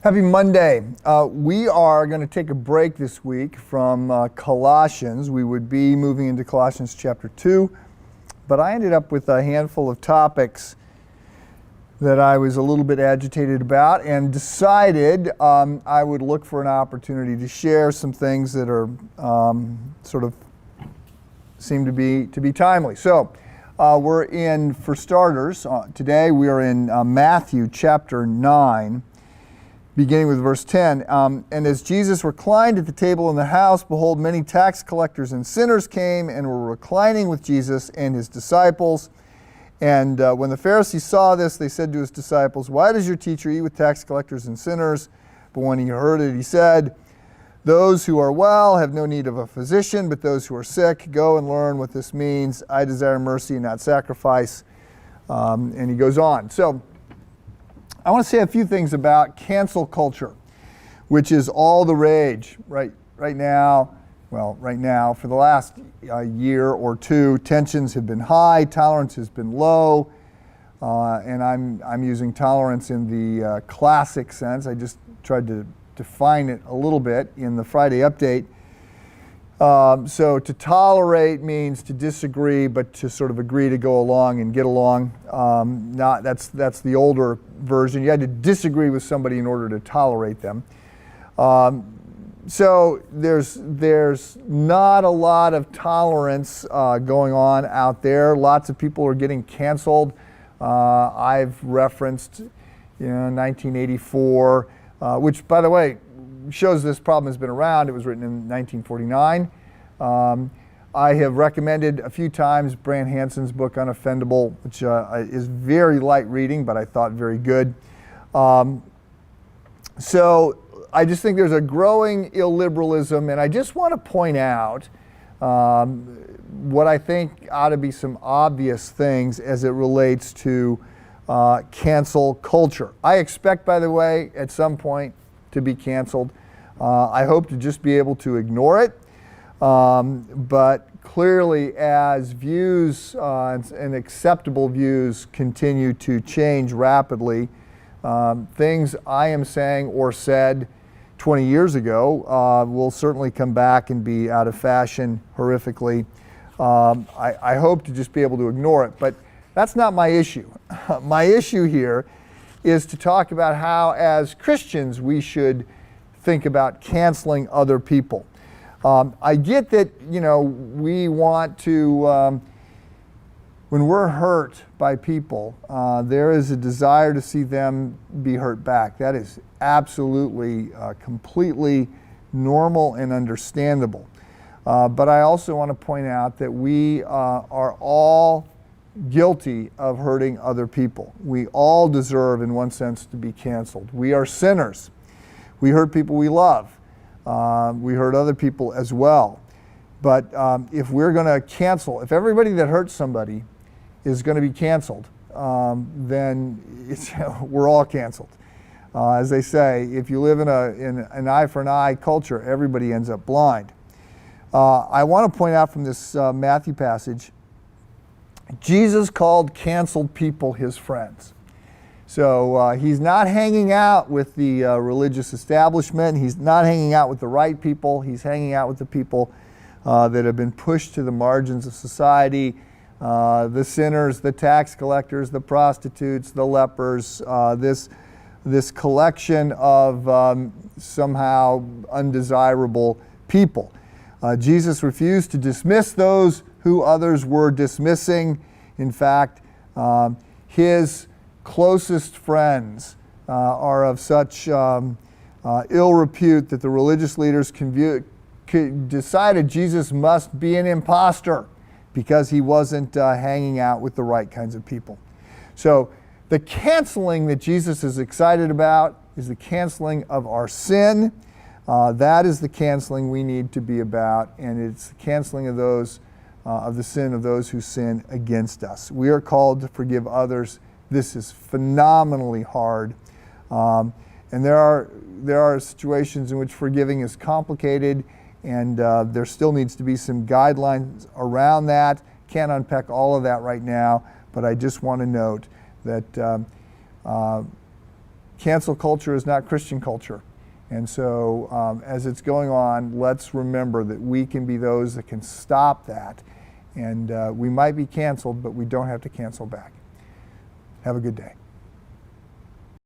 Happy Monday. We are going to take a break this week from Colossians. We would be moving into Colossians chapter 2, but I ended up with a handful of topics that I was a little bit agitated about and decided I would look for an opportunity to share some things that are sort of seem to be timely. So we're in, for starters, today we are in Matthew chapter 9. Beginning with verse 10, and as Jesus reclined at the table in the house, behold, many tax collectors and sinners came and were reclining with Jesus and his disciples. And when the Pharisees saw this, they said to his disciples, "Why does your teacher eat with tax collectors and sinners?" But when he heard it, he said, "Those who are well have no need of a physician, but those who are sick, go and learn what this means. I desire mercy and not sacrifice." And he goes on. So I want to say a few things about cancel culture, which is all the rage right now. Well, right now, for the last year or two, tensions have been high, tolerance has been low, and I'm using tolerance in the classic sense. I just tried to define it a little bit in the Friday update. So to tolerate means to disagree, but to sort of agree to go along and get along. That's the older version. You had to disagree with somebody in order to tolerate them. So there's not a lot of tolerance going on out there. Lots of people are getting canceled. I've referenced, 1984, which, by the way, shows this problem has been around. It was written in 1949. I have recommended a few times Brant Hansen's book Unoffendable, which is very light reading, but I thought very good. So I just think there's a growing illiberalism, and I just want to point out what I think ought to be some obvious things as it relates to cancel culture. I expect, by the way, at some point to be canceled. I hope to just be able to ignore it. But clearly, as views and acceptable views continue to change rapidly, things I am saying or said 20 years ago will certainly come back and be out of fashion horrifically. I hope to just be able to ignore it, but that's not my issue. My issue here is to talk about how, as Christians, we should think about canceling other people. I get that, we want to, when we're hurt by people, there is a desire to see them be hurt back. That is absolutely, completely normal and understandable. But I also want to point out that we are all guilty of hurting other people. We all deserve, in one sense, to be canceled. We are sinners. We hurt people we love. We hurt other people as well. But if we're going to cancel, if everybody that hurts somebody is going to be canceled, then we're all canceled. As they say, if you live in an eye for an eye culture, everybody ends up blind. I want to point out from this Matthew passage, Jesus called canceled people his friends. So he's not hanging out with the religious establishment. He's not hanging out with the right people. He's hanging out with the people that have been pushed to the margins of society, the sinners, the tax collectors, the prostitutes, the lepers, this collection of somehow undesirable people. Jesus refused to dismiss those who others were dismissing. In fact, his closest friends are of such ill repute that the religious leaders decided Jesus must be an imposter because he wasn't hanging out with the right kinds of people. So the canceling that Jesus is excited about is the canceling of our sin. That is the canceling we need to be about, and it's the canceling of the sin of those who sin against us. We are called to forgive others. This is phenomenally hard, and there are situations in which forgiving is complicated, and there still needs to be some guidelines around that. Can't unpack all of that right now, but I just want to note that cancel culture is not Christian culture. And so as it's going on, let's remember that we can be those that can stop that. And we might be canceled, but we don't have to cancel back. Have a good day.